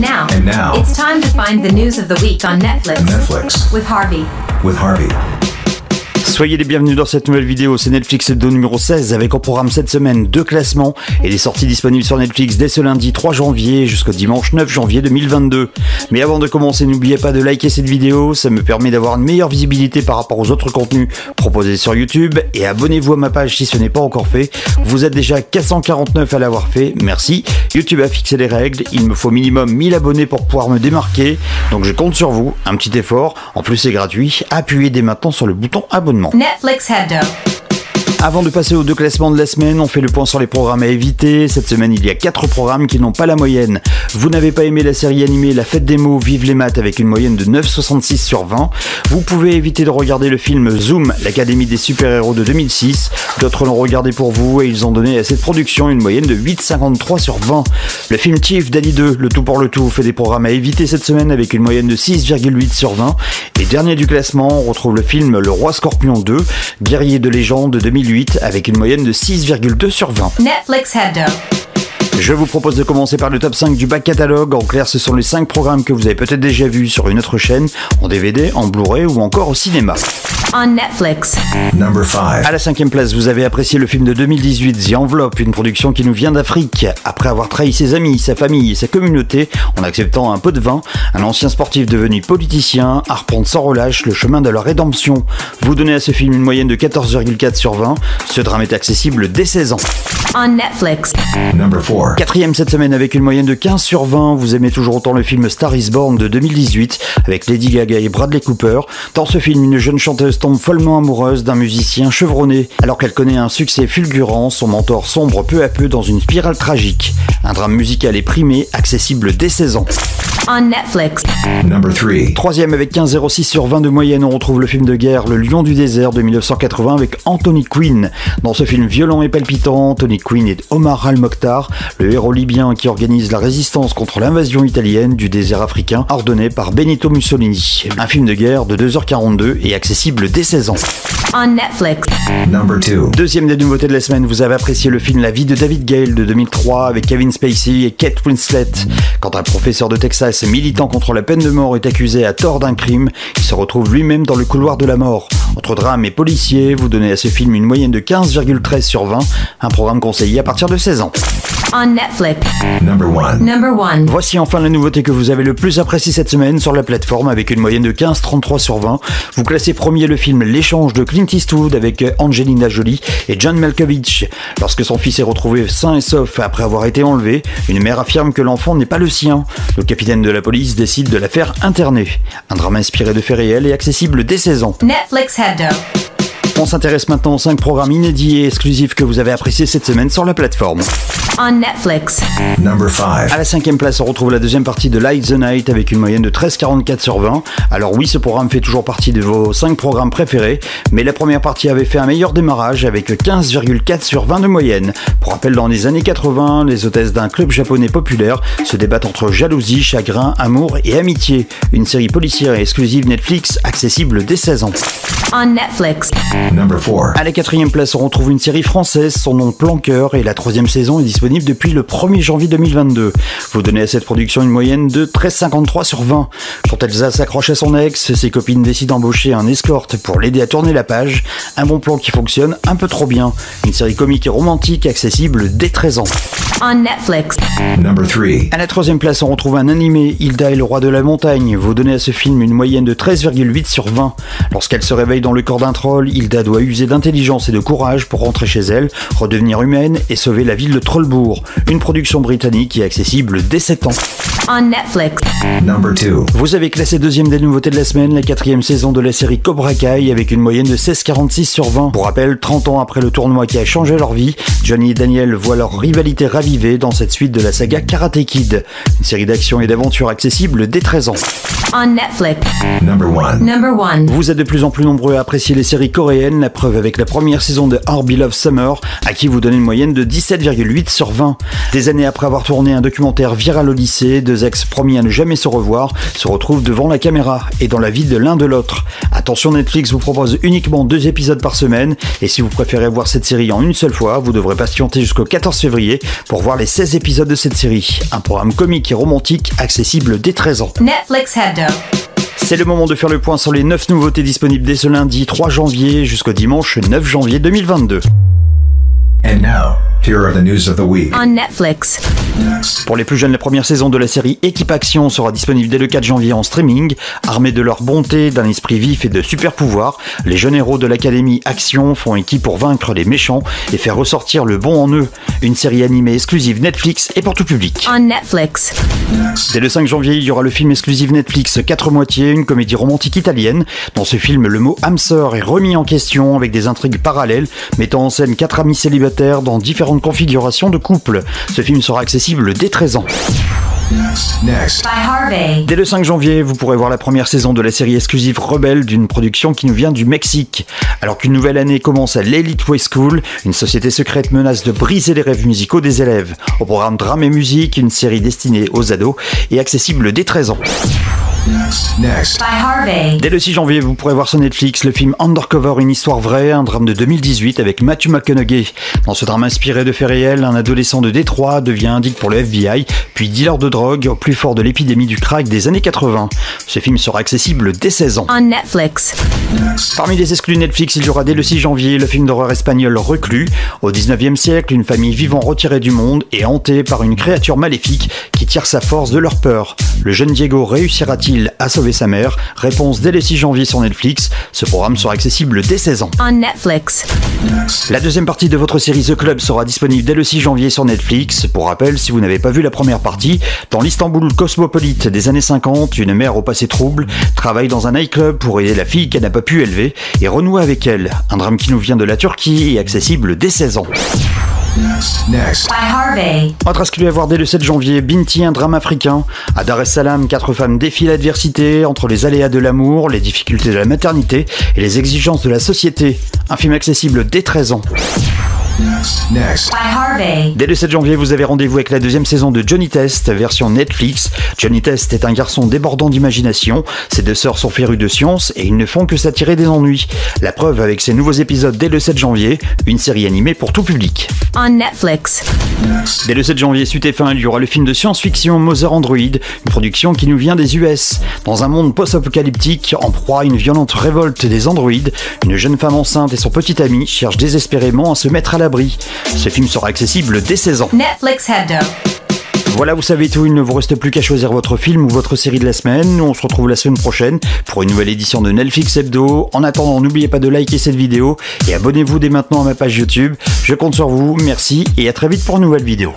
now, it's time to find the news of the week on Netflix. With Harvey. Soyez les bienvenus dans cette nouvelle vidéo, c'est Netflix Hebdo numéro 16 avec au programme cette semaine 2 classements et des sorties disponibles sur Netflix dès ce lundi 3 janvier jusqu'au dimanche 9 janvier 2022. Mais avant de commencer, n'oubliez pas de liker cette vidéo, ça me permet d'avoir une meilleure visibilité par rapport aux autres contenus proposés sur YouTube, et abonnez-vous à ma page si ce n'est pas encore fait. Vous êtes déjà 449 à l'avoir fait, merci. YouTube a fixé les règles, il me faut minimum 1000 abonnés pour pouvoir me démarquer, donc je compte sur vous, un petit effort, en plus c'est gratuit, appuyez dès maintenant sur le bouton abonnement. Netflix Hebdo. Avant de passer aux 2 classements de la semaine, on fait le point sur les programmes à éviter. Cette semaine, il y a 4 programmes qui n'ont pas la moyenne. Vous n'avez pas aimé la série animée La Fête des mots, Vive les maths avec une moyenne de 9,66 sur 20. Vous pouvez éviter de regarder le film Zoom, l'Académie des super-héros de 2006. D'autres l'ont regardé pour vous et ils ont donné à cette production une moyenne de 8,53 sur 20. Le film Chief, Daddy 2, Le tout pour le tout, fait des programmes à éviter cette semaine avec une moyenne de 6,8 sur 20. Et dernier du classement, on retrouve le film Le Roi Scorpion 2, Guerrier de légende de 2008, avec une moyenne de 6,2 sur 20. Netflix Hebdo. Je vous propose de commencer par le top 5 du back catalogue. En clair, ce sont les 5 programmes que vous avez peut-être déjà vus sur une autre chaîne, en DVD, en Blu-ray ou encore au cinéma. On Netflix. Number 5. À la 5e place, vous avez apprécié le film de 2018, The Envelope, une production qui nous vient d'Afrique. Après avoir trahi ses amis, sa famille et sa communauté, en acceptant un pot de vin, un ancien sportif devenu politicien arpente sans relâche le chemin de la rédemption. Vous donnez à ce film une moyenne de 14,4 sur 20. Ce drame est accessible dès 16 ans. On Netflix. Number 4. 4e cette semaine avec une moyenne de 15 sur 20. Vous aimez toujours autant le film Star is Born de 2018 avec Lady Gaga et Bradley Cooper. Dans ce film, une jeune chanteuse tombe follement amoureuse d'un musicien chevronné. Alors qu'elle connaît un succès fulgurant, son mentor sombre peu à peu dans une spirale tragique. Un drame musical et primé, accessible dès 16 ans. On Netflix. Number 3. 3e avec 15,06 sur 20 de moyenne, on retrouve le film de guerre Le Lion du désert de 1980 avec Anthony Quinn. Dans ce film violent et palpitant, Anthony Quinn est Omar al-Mokhtar, le héros libyen qui organise la résistance contre l'invasion italienne du désert africain ordonnée par Benito Mussolini. Un film de guerre de 2h42 et accessible dès 16 ans. On Netflix. Number 2. Deuxième des nouveautés de la semaine, vous avez apprécié le film La vie de David Gale de 2003 avec Kevin Spacey et Kate Winslet. Quand un professeur de Texas militant contre la peine de mort est accusé à tort d'un crime, il se retrouve lui-même dans le couloir de la mort. Entre drame et policier, vous donnez à ce film une moyenne de 15,13 sur 20, un programme conseillé à partir de 16 ans. On Netflix. Number 1. Number 1. Voici enfin la nouveauté que vous avez le plus appréciée cette semaine sur la plateforme avec une moyenne de 15,33 sur 20. Vous classez premier le film L'échange de Clint Eastwood avec Angelina Jolie et John Malkovich. Lorsque son fils est retrouvé sain et sauf après avoir été enlevé, une mère affirme que l'enfant n'est pas le sien. Le capitaine de la police décide de la faire interner. Un drame inspiré de faits réels et accessible dès 16 ans. Netflix Hebdo. On s'intéresse maintenant aux 5 programmes inédits et exclusifs que vous avez appréciés cette semaine sur la plateforme. On Netflix. Number 5. À la 5e place, on retrouve la deuxième partie de Light the Night avec une moyenne de 13,44 sur 20. Alors oui, ce programme fait toujours partie de vos 5 programmes préférés, mais la première partie avait fait un meilleur démarrage avec 15,4 sur 20 de moyenne. Pour rappel, dans les années 80, les hôtesses d'un club japonais populaire se débattent entre jalousie, chagrin, amour et amitié. Une série policière et exclusive Netflix, accessible dès 16 ans. On Netflix. Number 4. À la 4e place, on retrouve une série française, son nom Planqueur, et la 3e saison est disponible depuis le 1er janvier 2022. Vous donnez à cette production une moyenne de 13,53 sur 20. Quand Elsa s'accroche à son ex, ses copines décident d'embaucher un escorte pour l'aider à tourner la page. Un bon plan qui fonctionne un peu trop bien. Une série comique et romantique accessible dès 13 ans. On Netflix. Number 3. À la 3e place, on retrouve un animé, Hilda et le roi de la montagne. Vous donnez à ce film une moyenne de 13,8 sur 20. Lorsqu'elle se réveille dans le corps d'un troll, Hilda doit user d'intelligence et de courage pour rentrer chez elle, redevenir humaine et sauver la ville de Trollbourg. Une production britannique qui est accessible dès 7 ans. On Netflix. Number 2. Vous avez classé deuxième des nouveautés de la semaine, la 4e saison de la série Cobra Kai avec une moyenne de 16,46 sur 20. Pour rappel, 30 ans après le tournoi qui a changé leur vie, Johnny et Daniel voient leur rivalité ravivée dans cette suite de la saga Karate Kid. Une série d'action et d'aventure accessible dès 13 ans. On Netflix. Number 1. Number 1. Vous êtes de plus en plus nombreux à apprécier les séries coréennes, la preuve avec la première saison de Our Beloved Summer, à qui vous donnez une moyenne de 17,8 sur 20. Des années après avoir tourné un documentaire viral au lycée, deux ex promis à ne jamais se revoir se retrouvent devant la caméra et dans la vie de l'un de l'autre. Attention, Netflix vous propose uniquement 2 épisodes par semaine, et si vous préférez voir cette série en une seule fois, vous devrez patienter jusqu'au 14 février pour voir les 16 épisodes de cette série. Un programme comique et romantique accessible dès 13 ans. Netflix Head Up. C'est le moment de faire le point sur les 9 nouveautés disponibles dès ce lundi 3 janvier jusqu'au dimanche 9 janvier 2022. And now, here are the news of the week. On Netflix. Pour les plus jeunes, la première saison de la série Équipe Action sera disponible dès le 4 janvier en streaming. Armés de leur bonté, d'un esprit vif et de super pouvoirs, les jeunes héros de l'Académie Action font équipe pour vaincre les méchants et faire ressortir le bon en eux. Une série animée exclusive Netflix et pour tout public. On Netflix. Dès le 5 janvier, il y aura le film exclusif Netflix 4 moitiés, une comédie romantique italienne. Dans ce film, le mot âme sœur est remis en question avec des intrigues parallèles, mettant en scène 4 amis célibataires dans différentes configurations de couple. Ce film sera accessible dès 13 ans. Next. By Harvey. Dès le 5 janvier, vous pourrez voir la première saison de la série exclusive Rebelle, d'une production qui nous vient du Mexique. Alors qu'une nouvelle année commence à l'Elite Way School, une société secrète menace de briser les rêves musicaux des élèves. Au programme drame et musique, une série destinée aux ados et accessible dès 13 ans. Next. By Harvey. Dès le 6 janvier, vous pourrez voir sur Netflix le film Undercover, une histoire vraie, un drame de 2018 avec Matthew McConaughey. Dans ce drame inspiré de faits réels, un adolescent de Détroit devient indique pour le FBI, puis dealer de drogue au plus fort de l'épidémie du crack des années 80. Ce film sera accessible dès 16 ans. On Netflix. Parmi les exclus Netflix, il y aura dès le 6 janvier le film d'horreur espagnol Reclus. Au 19e siècle, une famille vivant retirée du monde est hantée par une créature maléfique qui tire sa force de leur peur. Le jeune Diego réussira-t-il à sauver sa mère? Réponse dès le 6 janvier sur Netflix. Ce programme sera accessible dès 16 ans. On Netflix. La deuxième partie de votre série The Club sera disponible dès le 6 janvier sur Netflix. Pour rappel, si vous n'avez pas vu la première partie, dans l'Istanbul cosmopolite des années 50, une mère au passé trouble travaille dans un nightclub pour aider la fille qu'elle n'a pas pu élever et renouer avec elle. Un drame qui nous vient de la Turquie et accessible dès 16 ans. Next. By Harvey. Autre exclu à voir dès le 7 janvier, Binti, un drame africain. À Dar es Salaam, 4 femmes défient l'adversité entre les aléas de l'amour, les difficultés de la maternité et les exigences de la société. Un film accessible dès 13 ans. Next. By Harvey. Dès le 7 janvier, vous avez rendez-vous avec la deuxième saison de Johnny Test, version Netflix. Johnny Test est un garçon débordant d'imagination. Ses deux sœurs sont férues de science et ils ne font que s'attirer des ennuis. La preuve avec ses nouveaux épisodes dès le 7 janvier, une série animée pour tout public. On Netflix. Dès le 7 janvier, sur TF1, il y aura le film de science-fiction Mother Android, une production qui nous vient des US. Dans un monde post-apocalyptique, en proie à une violente révolte des androïdes, une jeune femme enceinte et son petit ami cherchent désespérément à se mettre à l'abri. Ce film sera accessible dès 16 ans. Netflix Head Up. Voilà, vous savez tout, il ne vous reste plus qu'à choisir votre film ou votre série de la semaine. Nous, on se retrouve la semaine prochaine pour une nouvelle édition de Netflix Hebdo. En attendant, n'oubliez pas de liker cette vidéo et abonnez-vous dès maintenant à ma page YouTube. Je compte sur vous, merci et à très vite pour une nouvelle vidéo.